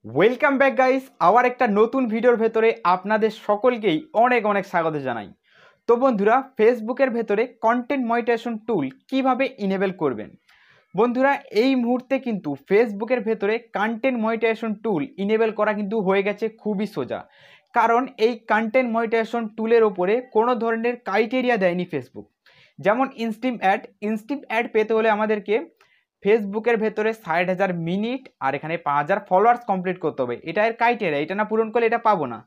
Welcome back guys, আবার একটা নতুন ভিডিওর ভেতরে আপনাদের সকলকেই অনেক অনেক স্বাগত জানাই। তো বন্ধুরা, ফেসবুকের ভেতরে কন্টেন্ট মনিটাইজেশন টুল কিভাবে ইনেবল করবেন। বন্ধুরা, এই মুহূর্তে কিন্তু ফেসবুকের ভেতরে কন্টেন্ট মনিটাইজেশন টুল ইনেবল করা কিন্তু হয়ে গেছে খুবই সোজা। কারণ এই কন্টেন্ট মনিটাইজেশন টুলের ওপরে কোনো ধরনের ক্রাইটেরিয়া দেয়নি ফেসবুক। যেমন ইনস্টিম অ্যাড পেতে হলে আমাদেরকে ফেসবুকের ভেতরে 60,000 মিনিট আর এখানে 5,000 ফলোয়ার্স কমপ্লিট করতে হবে। এটা এর ক্রাইটেরিয়া, এটা না পূরণ করলে এটা পাবো না।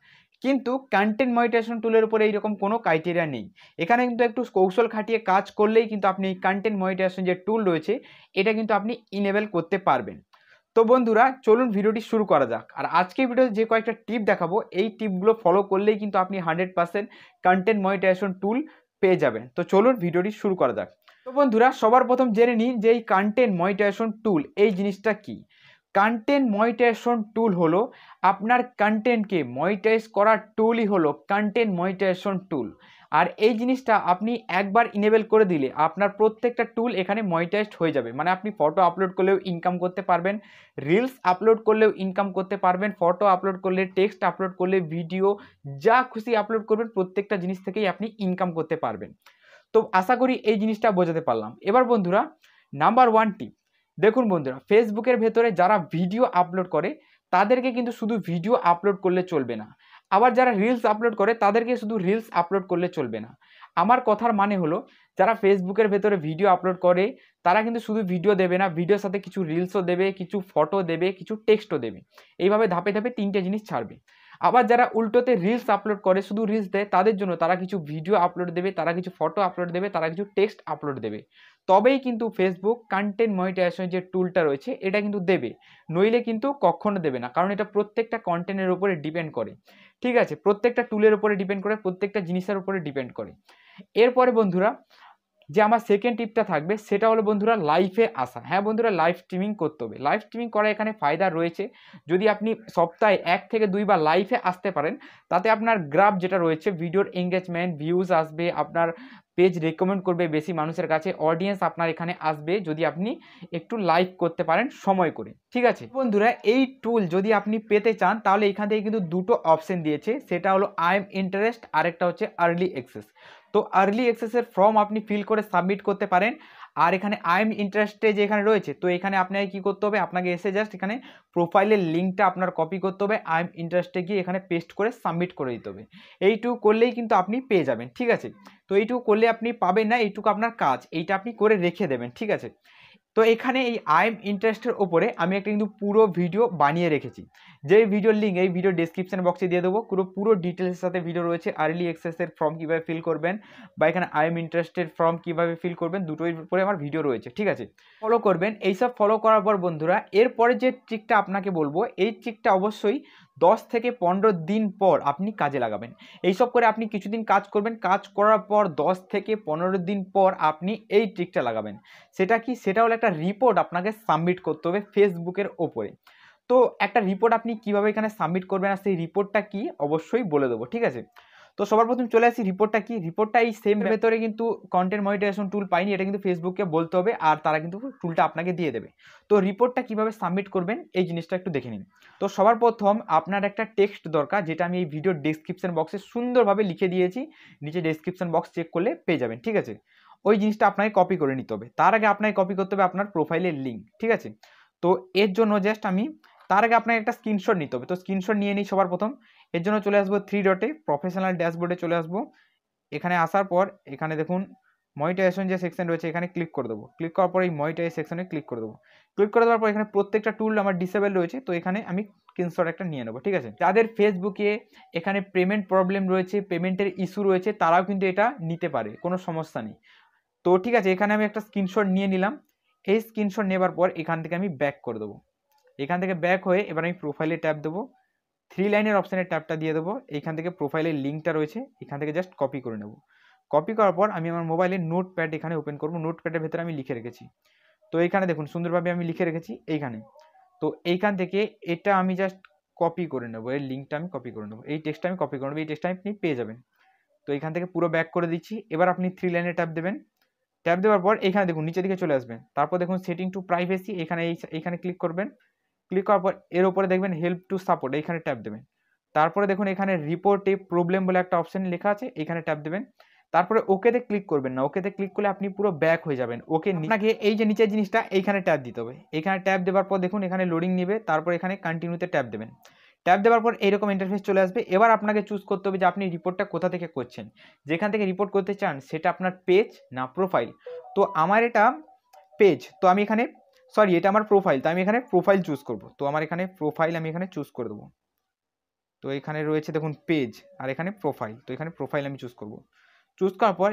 কিন্তু কন্টেন্ট মনিটাইজেশন টুলের উপরে এইরকম কোনো ক্রাইটেরিয়া নেই। এখানে কিন্তু একটু কৌশল খাটিয়ে কাজ করলেই কিন্তু আপনি এই কন্টেন্ট মনিটাইজেশন যে টুল রয়েছে এটা কিন্তু আপনি ইনেবল করতে পারবেন। তো বন্ধুরা, চলুন ভিডিওটি শুরু করা যাক। আর আজকের ভিডিওতে যে কয়েকটা টিপ দেখাবো, এই টিপগুলো ফলো করলেই কিন্তু আপনি 100% কন্টেন্ট মনিটাইজেশন টুল পেয়ে যাবেন। তো চলুন ভিডিওটি শুরু করা যাক। তো বন্ধুরা, সবার প্রথম জেনে নিন যে এই কন্টেন্ট মনিটাইজেশন টুল এই জিনিসটা কি। কন্টেন্ট মনিটাইজেশন টুল হলো আপনার কন্টেন্টকে মনিটাইজ করার টুলই হলো কন্টেন্ট মনিটাইজেশন টুল। আর এই জিনিসটা আপনি একবার ইনেবল করে দিলে আপনার প্রত্যেকটা টুল এখানে মনিটাইজড হয়ে যাবে। মানে আপনি ফটো আপলোড করলেও ইনকাম করতে পারবেন, রিলস আপলোড করলেও ইনকাম করতে পারবেন, ফটো আপলোড করলে, টেক্সট আপলোড করলে, ভিডিও যা খুশি আপলোড করবেন প্রত্যেকটা জিনিস থেকেই আপনি ইনকাম করতে পারবেন। তো আশা করি এই জিনিসটা বোঝাতে পারলাম। এবার বন্ধুরা, নাম্বার ওয়ান টিপ দেখুন। বন্ধুরা, ফেসবুকের ভেতরে যারা ভিডিও আপলোড করে তাদেরকে কিন্তু শুধু ভিডিও আপলোড করলে চলবে না। আবার যারা রিলস আপলোড করে তাদেরকে শুধু রিলস আপলোড করলে চলবে না। আমার কথার মানে হলো, যারা ফেসবুকের ভেতরে ভিডিও আপলোড করে তারা কিন্তু শুধু ভিডিও দেবে না, ভিডিওর সাথে কিছু রিলসও দেবে, কিছু ফটো দেবে, কিছু টেক্সটও দেবে। এইভাবে ধাপে ধাপে তিনটে জিনিস ছাড়বে। আবার যারা উল্টোতে রিলস আপলোড করে, শুধু রিলস দেয়, তাদের জন্য তারা কিছু ভিডিও আপলোড দেবে, তারা কিছু ফটো আপলোড দেবে, তারা কিছু টেক্সট আপলোড দেবে। তবেই কিন্তু ফেসবুক কন্টেন্ট মনিটাইজেশন যে টুলটা রয়েছে এটা কিন্তু দেবে, নইলে কিন্তু কখনো দেবে না। কারণ এটা প্রত্যেকটা কন্টেন্টের উপরে ডিপেন্ড করে। ঠিক আছে, প্রত্যেকটা টুলের উপরে ডিপেন্ড করে, প্রত্যেকটা জিনিসের উপরে ডিপেন্ড করে। এরপরে বন্ধুরা, যে আমার সেকেন্ড টিপটা থাকবে সেটা হলো বন্ধুরা লাইভে আসা। হ্যাঁ বন্ধুরা, লাইভ স্ট্রিমিং করতে হবে। লাইভ স্ট্রিমিং করা এখানে ফায়দা রয়েছে। যদি আপনি সপ্তাহে 1 থেকে 2 বার লাইভে আসতে পারেন, তাতে আপনার গ্রাফ যেটা রয়েছে, ভিডিওর এঙ্গেজমেন্ট, ভিউজ আসবে, আপনার পেজ রেকমেন্ড করবে বেশি মানুষের কাছে, অডিয়েন্স আপনার এখানে আসবে যদি আপনি একটু লাইভ করতে পারেন সময় করে। ঠিক আছে বন্ধুরা, এই টুল যদি আপনি পেতে চান তাহলে এখান থেকে কিন্তু দুটো অপশন দিয়েছে, সেটা হলো আই এম ইন্টারেস্ট, আরেকটা হচ্ছে আর্লি অ্যাক্সেস। তো আর্লি অ্যাক্সেসের ফর্ম আপনি ফিল করে সাবমিট করতে পারেন। আর এখানে আই এম ইন্টারেস্টে যে এখানে রয়েছে, তো এখানে আপনাকে কী করতে হবে, আপনাকে এসে জাস্ট এখানে প্রোফাইলের লিঙ্কটা আপনার কপি করতে হবে, আই এম ইন্টারেস্টে গিয়ে এখানে পেস্ট করে সাবমিট করে দিতে হবে। এইটুকু করলেই কিন্তু আপনি পেয়ে যাবেন। ঠিক আছে, তো এইটুকু করলে আপনি পাবেন না, এইটুকু আপনার কাজ, এইটা আপনি করে রেখে দেবেন। ঠিক আছে, তো এখানে এই আই এম ইন্টারেস্টের ওপরে আমি একটা কিন্তু পুরো ভিডিও বানিয়ে রেখেছি, যেই ভিডিওর লিঙ্ক এই ভিডিও ডেসক্রিপশন বক্সে দিয়ে দেবো। পুরো ডিটেলসের সাথে ভিডিও রয়েছে, আর্লি অ্যাক্সেসের ফর্ম কীভাবে ফিল করবেন বা এখানে আই এম ইন্টারেস্টেড ফর্ম কীভাবে ফিল করবেন, দুটোর উপরে আমার ভিডিও রয়েছে। ঠিক আছে, ফলো করবেন। এইসব ফলো করার পর বন্ধুরা, এরপরে যে ট্রিকটা আপনাকে বলবো, এই ট্রিকটা অবশ্যই 10 থেকে 15 দিন পর আপনি কাজে লাগাবেন। এইসব করে আপনি কিছুদিন কাজ করবেন, কাজ করার পর 10 থেকে 15 দিন পর আপনি এই ট্রিকটা লাগাবেন। সেটা কি, সেটা হলো একটা রিপোর্ট আপনাকে সাবমিট করতে হবে ফেসবুকের ওপরে। তো একটা রিপোর্ট আপনি কিভাবে এখানে সাবমিট করবেন আর সেই রিপোর্টটা কি অবশ্যই বলে দেবো। ঠিক আছে, তো সবার প্রথম চলে আসি রিপোর্টটা কি। রিপোর্টটা এই সেম ভেতরে কিন্তু কন্টেন্ট মনিটাইজেশন টুল পাইনি, এটা কিন্তু ফেসবুককে বলতে হবে আর তারা কিন্তু টুলটা আপনাকে দিয়ে দেবে। তো রিপোর্টটা কিভাবে সাবমিট করবেন এই জিনিসটা একটু দেখে নিন। তো সবার প্রথম আপনার একটা টেক্সট দরকার, যেটা আমি এই ভিডিও ডেসক্রিপশন বক্সে সুন্দরভাবে লিখে দিয়েছি, নিচে ডেসক্রিপশন বক্স চেক করলে পেয়ে যাবেন। ঠিক আছে, ওই জিনিসটা আপনাকে কপি করে নিতে হবে। তার আগে আপনাকে কপি করতে হবে আপনার প্রোফাইলের লিঙ্ক। ঠিক আছে, তো এর জন্য জাস্ট আমি তার আগে আপনাকে একটা স্ক্রিনশট নিতে হবে। তো স্ক্রিনশট নিয়ে নিই সবার প্রথম। এর জন্য চলে আসবো 3 ডটে, প্রফেশনাল ড্যাশবোর্ডে চলে আসবো। এখানে আসার পর এখানে দেখুন মনিটাইজেশন যে সেকশন রয়েছে এখানে ক্লিক করে দেবো। ক্লিক করার পর এই মনিটাইজ সেকশনে ক্লিক করে দেবো। ক্লিক করে দেওয়ার পর এখানে প্রত্যেকটা টুল আমার ডিসেবল রয়েছে, তো এখানে আমি স্ক্রিনশট একটা নিয়ে নেবো। ঠিক আছে, যাদের ফেসবুকে এখানে পেমেন্ট প্রবলেম রয়েছে, পেমেন্টের ইস্যু রয়েছে, তারাও কিন্তু এটা নিতে পারে, কোনো সমস্যা নেই। তো ঠিক আছে, এখানে আমি একটা স্ক্রিনশট নিয়ে নিলাম। এই স্ক্রিনশট নেবার পর এখান থেকে আমি ব্যাক করে দেবো। এখান থেকে ব্যাক হয়ে এবার আমি প্রোফাইলে ট্যাপ দেবো, 3 লাইনের অপশানের ট্যাপটা দিয়ে দেবো। এইখান থেকে প্রোফাইলের লিঙ্কটা রয়েছে, এখান থেকে জাস্ট কপি করে নেব। কপি করার পর আমি আমার মোবাইলে নোটপ্যাড এখানে ওপেন করবো। নোটপ্যাডের ভেতরে আমি লিখে রেখেছি। তো এইখানে দেখুন সুন্দরভাবে আমি লিখে রেখেছি এইখানে। তো এইখান থেকে এটা আমি জাস্ট কপি করে নেবো, এর লিঙ্কটা আমি কপি করে নেবো, এই টেক্সটটা আমি কপি করে নেবো, এই টেক্সটটা আপনি পেয়ে যাবেন। তো এখান থেকে পুরো ব্যাক করে দিচ্ছি। এবার আপনি 3 লাইনে ট্যাপ দেবেন। ট্যাপ দেওয়ার পর এখানে দেখুন নিচের দিকে চলে আসবেন। তারপর দেখুন সেটিং টু প্রাইভেসি, এখানে এইখানে ক্লিক করবেন। ক্লিক করার পর এর উপরে দেখবেন হেল্প টু সাপোর্ট, এইখানে ট্যাপ দেবেন। তারপরে দেখুন এখানে রিপোর্ট এ প্রবলেম বলে একটা অপশন লেখা আছে, এখানে ট্যাপ দেবেন। তারপরে ওকেতে ক্লিক করবেন না, ওকেতে ক্লিক করলে আপনি পুরো ব্যাক হয়ে যাবেন। ওকে আপনাকে এই যে নিচের জিনিসটা এইখানে ট্যাপ দিতে হবে। এখানে ট্যাপ দেওয়ার পর দেখুন এখানে লোডিং নেবে, তারপর এখানে কন্টিনিউতে ট্যাপ দেবেন। ট্যাপ দেওয়ার পর এইরকম ইন্টারফেস চলে আসবে। এবার আপনাকে চুজ করতে হবে যে আপনি রিপোর্টটা কোথা থেকে করছেন। যেখান থেকে রিপোর্ট করতে চান সেটা আপনার পেজ না প্রোফাইল। তো আমার এটা পেজ, তো আমি এখানে এটা আমার প্রোফাইল, তো আমি এখানে প্রোফাইল চুজ করব। তো আমার এখানে প্রোফাইল আমি এখানে চুজ করে দেবো। তো এখানে রয়েছে দেখুন পেজ আর এখানে প্রোফাইল, তো এখানে প্রোফাইল আমি চুজ করব। চুজ করার পর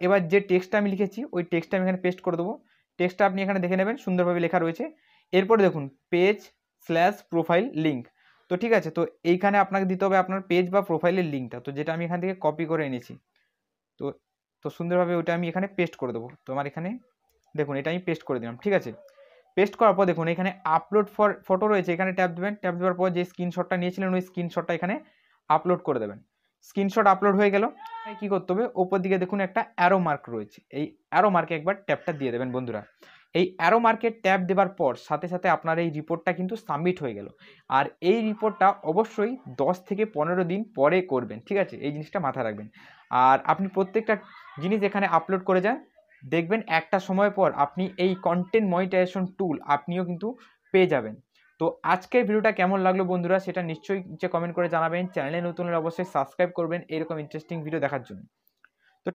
এবার যে টেক্সটটা আমি লিখেছি ওই টেক্সটটা আমি এখানে পেস্ট করে দেবো। টেক্সটটা আপনি এখানে দেখে নেবেন, সুন্দরভাবে লেখা রয়েছে। এরপরে দেখুন পেজ/প্রোফাইল লিঙ্ক। তো ঠিক আছে, তো এইখানে আপনাকে দিতে হবে আপনার পেজ বা প্রোফাইলের লিঙ্কটা, তো যেটা আমি এখান থেকে কপি করে এনেছি। তো তো সুন্দরভাবে ওইটা আমি এখানে পেস্ট করে দেবো। তো আমার এখানে দেখুন এটা আমি পেস্ট করে দিলাম। ঠিক আছে, পেস্ট করার পর দেখুন এখানে আপলোড ফর ফটো রয়েছে, এখানে ট্যাপ দেবেন। ট্যাপ দেওয়ার পর যে স্ক্রিনশটটা নিয়েছিলেন ওই স্ক্রিনশটটা এখানে আপলোড করে দেবেন। স্ক্রিনশট আপলোড হয়ে গেল। কি করতে হবে, ওপর দিকে দেখুন একটা অ্যারো মার্ক রয়েছে, এই অ্যারো মার্কে একবার ট্যাপটা দিয়ে দেবেন বন্ধুরা। এই অ্যারো মার্কের ট্যাপ দেওয়ার পর সাথে সাথে আপনার এই রিপোর্টটা কিন্তু সাবমিট হয়ে গেল। আর এই রিপোর্টটা অবশ্যই 10 থেকে 15 দিন পরে করবেন। ঠিক আছে, এই জিনিসটা মাথায় রাখবেন। আর আপনি প্রত্যেকটা জিনিস এখানে আপলোড করে যান, দেখবেন একটা সময় পর আপনি এই কন্টেন্ট মনিটাইজেশন টুল আপনিও কিন্তু পেয়ে যাবেন। তো আজকের ভিডিওটা কেমন লাগলো বন্ধুরা সেটা নিশ্চয়ই কমেন্ট করে জানাবেন। চ্যানেলে নতুন হলে অবশ্যই সাবস্ক্রাইব করবেন এরকম ইন্টারেস্টিং ভিডিও দেখার জন্য।